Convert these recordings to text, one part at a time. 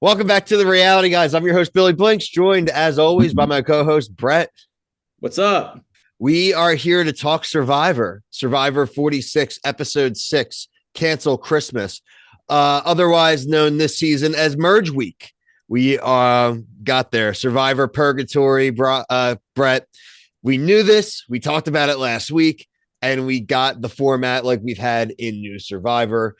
Welcome back to the reality, guys. I'm your host, Billy Blinks, joined as always by my co-host, Brett. What's up? We are here to talk Survivor 46, episode 6, Cancel Christmas, otherwise known this season as Merge Week. We got there. Survivor Purgatory, Brett. We knew this. We talked about it last week, and we got the format like we've had in New Survivor.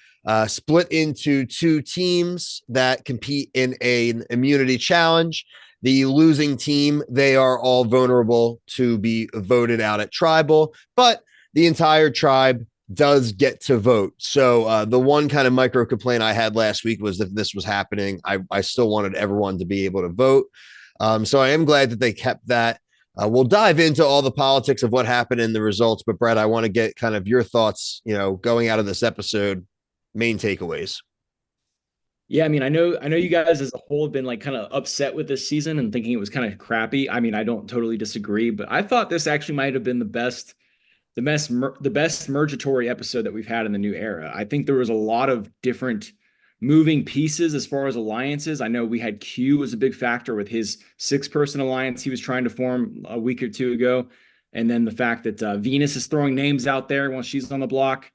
Split into two teams that compete in an immunity challenge. The losing team, they are all vulnerable to be voted out at tribal, but the entire tribe does get to vote. So the one kind of micro complaint I had last week was if this was happening, I still wanted everyone to be able to vote. So I am glad that they kept that. We'll dive into all the politics of what happened in the results, but Brett, I want to get kind of your thoughts, going out of this episode, main takeaways. Yeah, I know you guys as a whole have been like kind of upset with this season and thinking it was kind of crappy. I don't totally disagree, but I thought this actually might have been the best mergatory episode that we've had in the new era. I think there was a lot of different moving pieces as far as alliances. I know we had Q was a big factor with his six-person alliance he was trying to form a week or two ago, and then the fact that Venus is throwing names out there when she's on the block.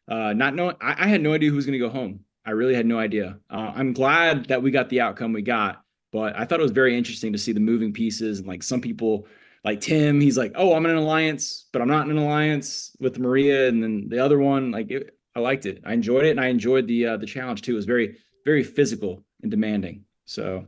Not knowing, I had no idea who was going to go home. I really had no idea. I'm glad that we got the outcome we got, but I thought it was very interesting to see the moving pieces and like some people like Tim, he's like, "Oh, I'm in an alliance, but I'm not in an alliance with Maria." And then the other one, I liked it. I enjoyed it, and I enjoyed the challenge too. It was very, very physical and demanding. So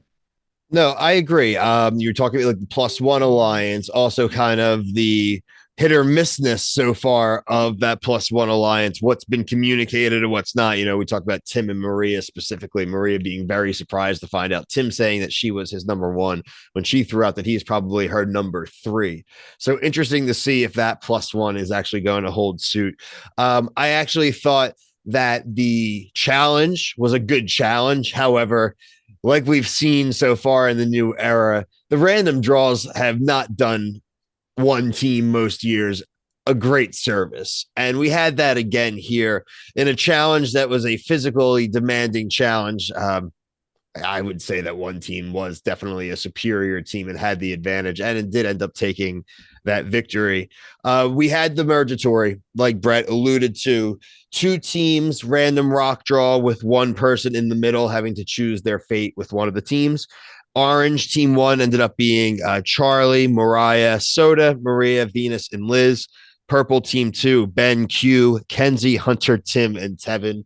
No, I agree. You're talking about like the plus one alliance, also kind of the hit or missness so far of that plus one alliance, what's been communicated and what's not. We talked about Tim and Maria specifically, Maria being very surprised to find out Tim saying that she was his number one when she threw out that he's probably her number three. So interesting to see if that plus one is actually going to hold suit. I actually thought that the challenge was a good challenge. However, like we've seen so far in the new era, the random draws have not done one team most years a great service. And we had that again here in a challenge that was a physically demanding challenge. I would say that one team was definitely a superior team and had the advantage, and it did end up taking that victory. We had the Mergatory, like Brett alluded to, two teams, random rock draw with one person in the middle having to choose their fate with one of the teams. Orange team one ended up being Charlie, Mariah, Soda, Maria, Venus, and Liz. Purple team two, Ben, Q, Kenzie, Hunter, Tim, and Tevin.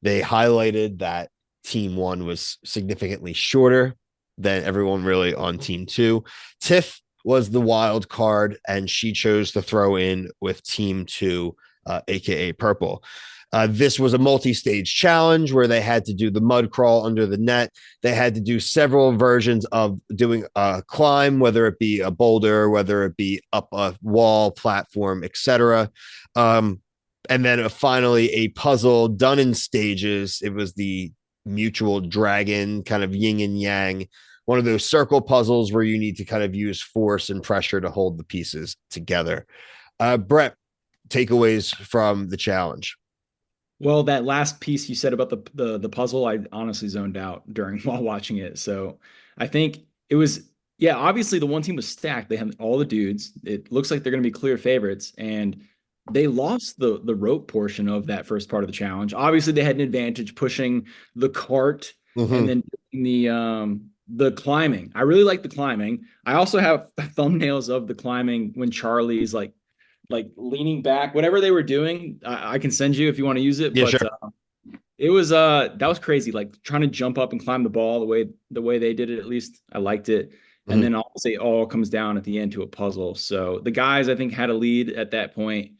They highlighted that team one was significantly shorter than everyone really on team two. Tiff was the wild card, and she chose to throw in with team two, aka Purple. This was a multi-stage challenge where they had to do the mud crawl under the net. They had to do several versions of doing a climb, whether it be a boulder, whether it be up a wall, platform, etc. And then finally a puzzle done in stages. It was the mutual dragon kind of yin and yang, one of those circle puzzles where you need to kind of use force and pressure to hold the pieces together. Brett, takeaways from the challenge. well, that last piece you said about the puzzle, I honestly zoned out during while watching it. So I think it was, yeah, obviously the one team was stacked. They had all the dudes. It looks like they're going to be clear favorites, and they lost the rope portion of that first part of the challenge. Obviously, they had an advantage pushing the cart and Mm-hmm. then doing the climbing. I really like the climbing. I also have thumbnails of the climbing when Charlie's like leaning back, whatever they were doing. I can send you if you want to use it, Yeah, sure. but it was that was crazy. Like trying to jump up and climb the ball the way they did it. At least I liked it. And Mm-hmm. then obviously it all comes down at the end to a puzzle. So the guys I think had a lead at that point.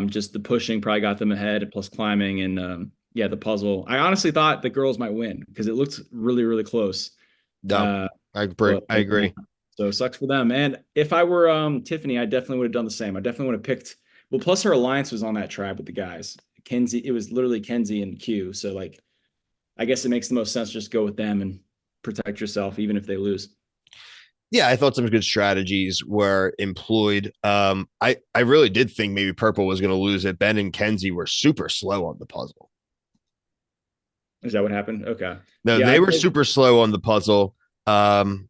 Just the pushing probably got them ahead, plus climbing and yeah, the puzzle. I honestly thought the girls might win because it looked really, really close. No, Uh, I agree. but I agree. so it sucks for them. And if I were Tiffany, I definitely would have done the same. I definitely would have picked. Well, plus her alliance was on that tribe with the guys. Kenzie, it was literally Kenzie and Q. So like, I guess it makes the most sense to just go with them and protect yourself, even if they lose. Yeah, I thought some good strategies were employed. I really did think maybe Purple was going to lose it. Ben and Kenzie were super slow on the puzzle. Is that what happened? Okay. No, Yeah, I they were think super slow on the puzzle. Um,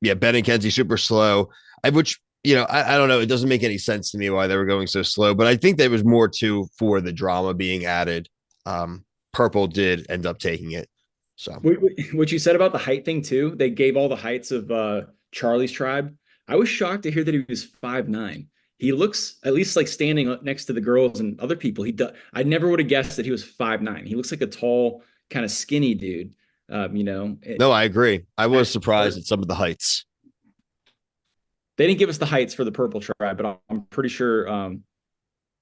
yeah, Ben and Kenzie super slow. Which I don't know. It doesn't make any sense to me why they were going so slow, but I think there was more to for the drama being added. Purple did end up taking it. So what you said about the height thing too. They gave all the heights of Charlie's tribe. I was shocked to hear that he was 5'9". He looks at least like standing up next to the girls and other people. He does. I never would have guessed that he was 5'9". He looks like a tall, kind of skinny dude. no, I agree. I was At surprised heart. at some of the heights. They didn't give us the heights for the purple tribe, but I'm pretty sure.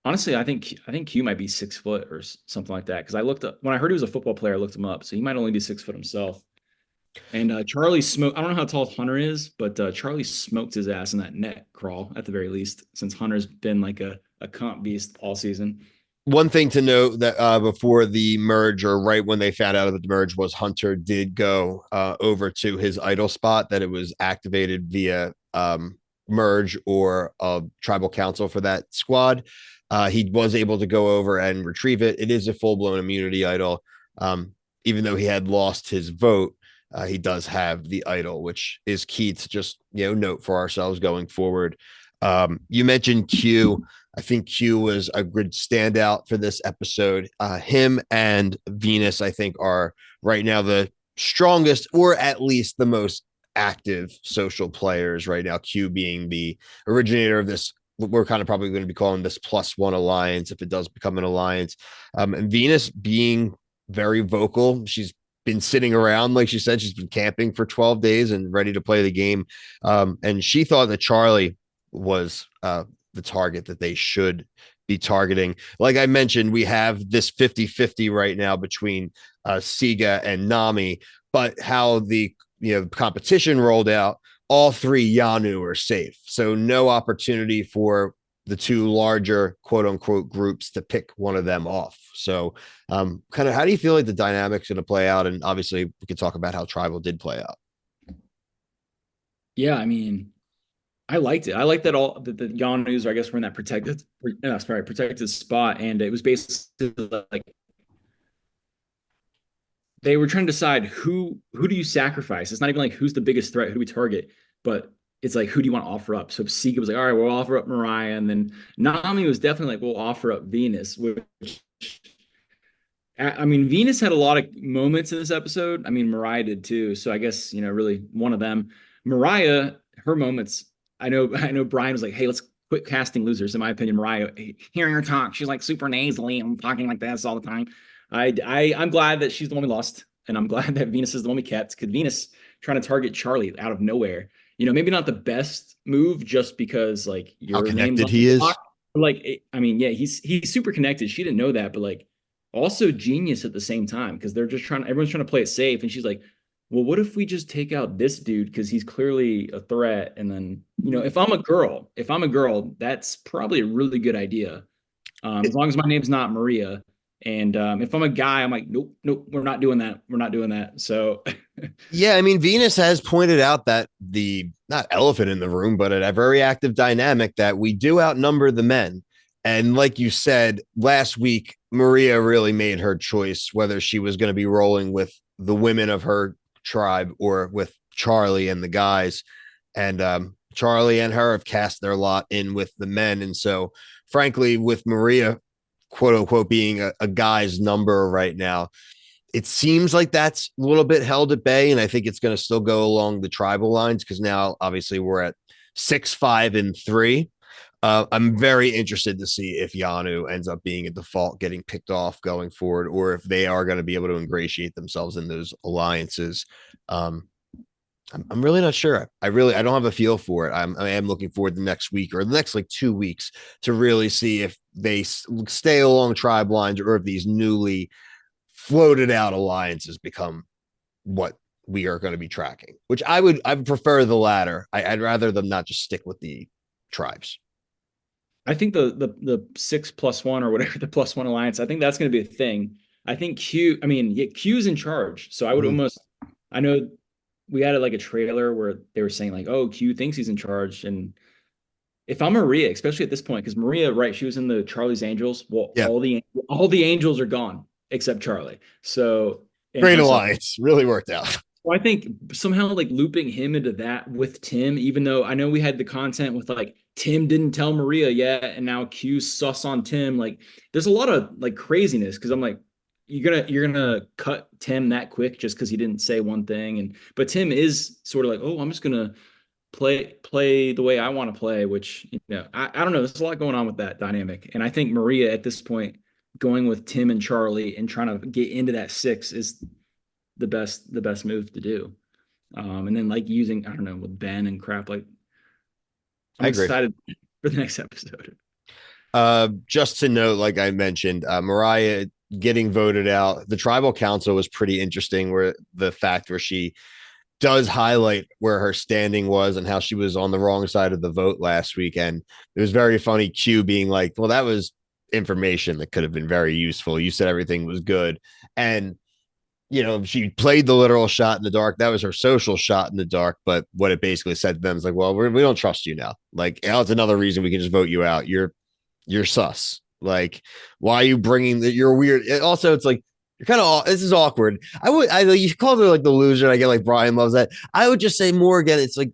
Honestly, I think Q might be 6 foot or something like that. Because I looked up when I heard he was a football player, I looked him up, so he might only be 6 foot himself. And Charlie smoked. I don't know how tall Hunter is, but Charlie smoked his ass in that net crawl at the very least, since Hunter's been like a comp beast all season. One thing to note that before the merge, or right when they found out that the merge was, Hunter did go over to his idol spot, that it was activated via merge or a tribal council for that squad. He was able to go over and retrieve it. It is a full blown immunity idol. Even though he had lost his vote, he does have the idol, which is key to just note for ourselves going forward. You mentioned Q. I think Q was a good standout for this episode. Him and Venus, I think, are right now the strongest, or at least the most active social players right now. Q being the originator of this, we're kind of probably going to be calling this +1 alliance if it does become an alliance. And Venus being very vocal. She's been sitting around, like she said, she's been camping for 12 days and ready to play the game. And she thought that Charlie was the target that they should be targeting. Like I mentioned, we have this 50-50 right now between Siga and Nami, but how the competition rolled out, all three Yanu are safe. So no opportunity for the two larger quote unquote groups to pick one of them off. So kind of how do you feel like the dynamic's going to play out? And obviously we could talk about how tribal did play out. Yeah, I mean, I liked it. I liked that all the Yanus, I guess, were in that protected spot, and it was basically like they were trying to decide who do you sacrifice. It's not even like who's the biggest threat, who do we target, but it's like who do you want to offer up. So Sika was like, all right, we'll offer up Mariah, and then Nami was definitely like, we'll offer up Venus. Which I mean, Venus had a lot of moments in this episode. I mean, Mariah did too. So I guess really one of them. Mariah, her moments. I know. Brian was like, hey, let's quit casting losers. In my opinion, Mariah, hearing her talk, she's like super nasally and talking like this all the time. I'm glad that she's the one we lost, and I'm glad that Venus is the one we kept, because Venus trying to target Charlie out of nowhere. Maybe not the best move, just because like How your name's connected on he the is. block. Like, I mean, yeah, he's super connected. She didn't know that, but like also genius at the same time, because everyone's trying to play it safe, and she's like, well, what if we just take out this dude because he's clearly a threat? And then if I'm a girl, that's probably a really good idea, as long as my name's not Maria. And if I'm a guy, I'm like, nope, nope, we're not doing that. We're not doing that. So Yeah, I mean, Venus has pointed out that the not elephant in the room, but a very active dynamic, that we do outnumber the men. And like you said last week, Maria really made her choice whether she was going to be rolling with the women of her tribe or with Charlie and the guys. And Charlie and her have cast their lot in with the men. And so, frankly, with Maria, quote unquote, being a guy's number right now, it seems like that's a little bit held at bay, and I think it's going to still go along the tribal lines, because now obviously we're at 6, 5, and 3. I'm very interested to see if Yanu ends up being a default, getting picked off going forward, or if they are going to be able to ingratiate themselves in those alliances. Um, I'm really not sure. I don't have a feel for it. I am looking forward the next week or the next like 2 weeks to really see if they stay along tribe lines, or if these newly floated out alliances become what we are going to be tracking, which I would prefer the latter. I'd rather them not just stick with the tribes. I think the 6+1 or whatever, the +1 alliance, I think that's going to be a thing. I think I mean, yeah, Q's in charge. So I would Mhm. almost, I know we had like a trailer where they were saying like, oh, Q thinks he's in charge. And if I'm Maria, especially at this point, because Maria, right, she was in the Charlie's Angels. Well, Yeah. all the angels are gone. except Charlie. So, and Great herself. alliance. Really worked out. Well, I think somehow like looping him into that with Tim, even though I know we had the content with like Tim didn't tell Maria yet, and now Q's sus on Tim. Like, there's a lot of like craziness because I'm like, you're gonna cut Tim that quick just because he didn't say one thing, and but Tim is sort of like, oh, I'm just gonna play the way I want to play, which I don't know. There's a lot going on with that dynamic, and I think Maria at this point going with Tim and Charlie and trying to get into that six is the best move to do. And then like using, I don't know, with Ben and crap, like I'm I agree. excited for the next episode. Just to note, like I mentioned, Mariah getting voted out, the tribal council was pretty interesting, where the fact where she does highlight where her standing was and how she was on the wrong side of the vote last weekend. It was very funny, Q being like, well, that was information that could have been very useful. You said everything was good. And she played the literal shot in the dark. That was her social shot in the dark. But what it basically said to them is like, well, we don't trust you now. Like, that's another reason we can just vote you out. You're sus. Like, why are you bringing that? You're weird. Also, it's like, you're kind of, this is awkward. You called her like the loser. And I get like Brian loves that. I would just say more again. It's like,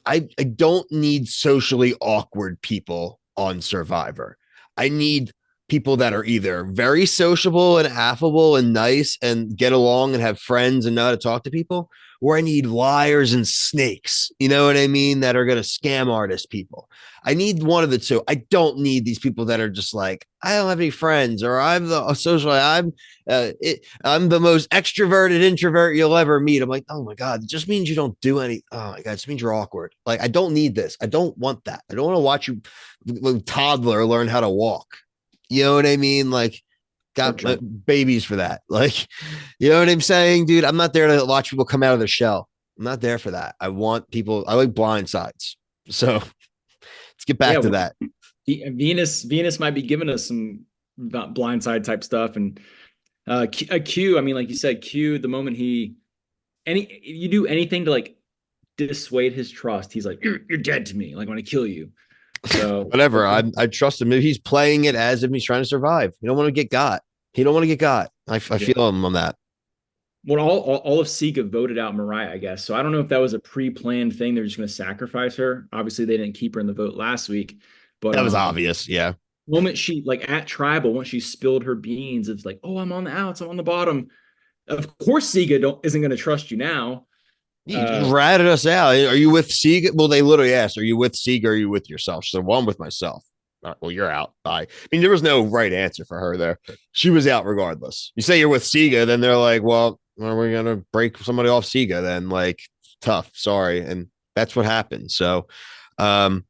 I don't need socially awkward people on Survivor. I need people that are either very sociable and affable and nice and get along and have friends and know how to talk to people, or I need liars and snakes, you know what I mean, that are going to scam artist people. I need one of the two. I don't need these people that are just like, I don't have any friends, or I'm the social, I'm the most extroverted introvert you'll ever meet. I'm like, oh my God, it just means you don't do any. Oh my God, it just means you're awkward. Like, I don't need this. I don't want that. I don't want to watch you toddler learn how to walk. You know what I mean? Like, got babies for that. Like, you know what I'm saying, dude? I'm not there to watch people come out of their shell. I'm not there for that. I want people. I like blind sides. So let's get back to that. Venus might be giving us some blindside type stuff, and Q. I mean, like you said, Q. The moment you do anything to like dissuade his trust, he's like, you're dead to me. Like, I'm gonna kill you. So whatever. I trust him. If he's playing it as if he's trying to survive, he don't want to get got. He don't want to get got. I feel him on that. Well, all of Sega voted out Mariah, I guess. So I don't know if that was a pre-planned thing. They're just going to sacrifice her. Obviously, they didn't keep her in the vote last week, but That was obvious. Yeah. Moment she like at tribal, once she spilled her beans, it's like, oh, I'm on the outs, I'm on the bottom. Of course, Sega isn't going to trust you now. You just ratted us out. Are you with Sega? Well, they literally asked, "Are you with Sega? Or are you with yourself?" So, well, I'm with myself. Well, you're out. Bye. I mean, there was no right answer for her there. She was out regardless. You say you're with Sega, then they're like, well, are we going to break somebody off Sega? Then, like, tough. Sorry. And that's what happened. So, I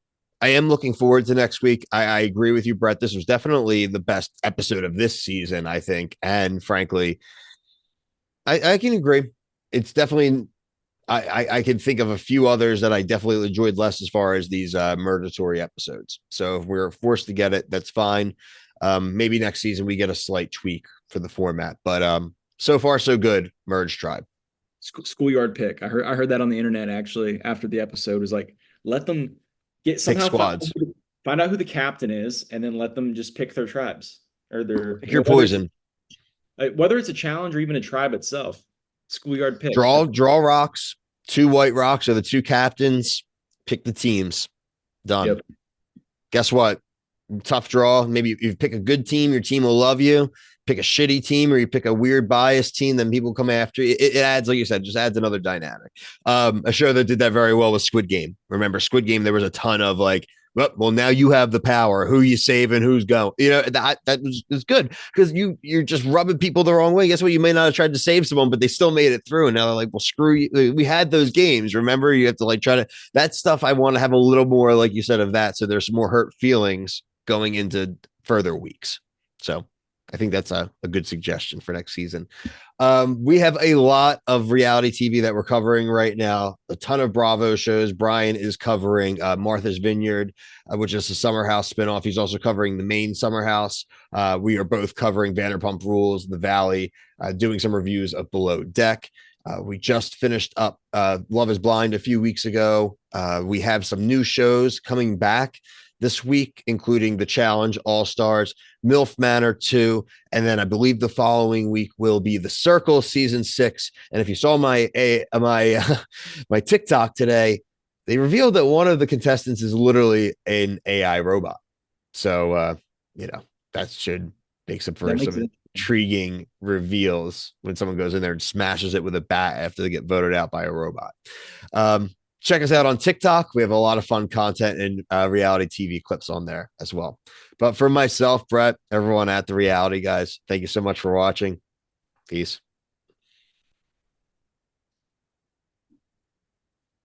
am looking forward to next week. I agree with you, Brett. This was definitely the best episode of this season, I think. And frankly, I can agree. It's definitely I can think of a few others that I definitely enjoyed less as far as these Purgatory episodes. So if we're forced to get it, that's fine. Maybe next season we get a slight tweak for the format, but so far so good. Merge Tribe. Schoolyard pick. I heard that on the internet actually after the episode. Was like, let them get Pick somehow squads. find out who the captain is, and then let them just pick their tribes or their Pick your poison. Whether it's a challenge or even a tribe itself. Schoolyard pick. Draw rocks. 2 white rocks are the 2 captains. Pick the teams. Done. Yep. Guess what? Tough draw. Maybe you pick a good team, your team will love you. Pick a shitty team, or you pick a weird biased team, then people come after you. It adds, like you said, just adds another dynamic. A show that did that very well was Squid Game. Remember, Squid Game, there was a ton of like, well, now you have the power. Who you saving? Who's going? That was good because you're just rubbing people the wrong way. Guess what? You may not have tried to save someone, but they still made it through. And now they're like, well, screw you. We had those games. Remember, you have to like try to that stuff. I want to have a little more, like you said, of that. So there's some more hurt feelings going into further weeks. So I think that's a good suggestion for next season. We have a lot of reality TV that we're covering right now. A ton of Bravo shows. Brian is covering Martha's Vineyard, which is a Summer House spinoff. He's also covering the main Summer House. We are both covering Vanderpump Rules, The Valley, doing some reviews of Below Deck. We just finished up Love is Blind a few weeks ago. We have some new shows coming back this week, including the Challenge All Stars, MILF Manor 2, and then I believe the following week will be The Circle season 6. And if you saw my TikTok today, they revealed that one of the contestants is literally an AI robot. So that should make That for makes some it. intriguing reveals when someone goes in there and smashes it with a bat after they get voted out by a robot. Check us out on TikTok. We have a lot of fun content and reality TV clips on there as well. But for myself, Brett, everyone at the reality guys, thank you so much for watching. Peace.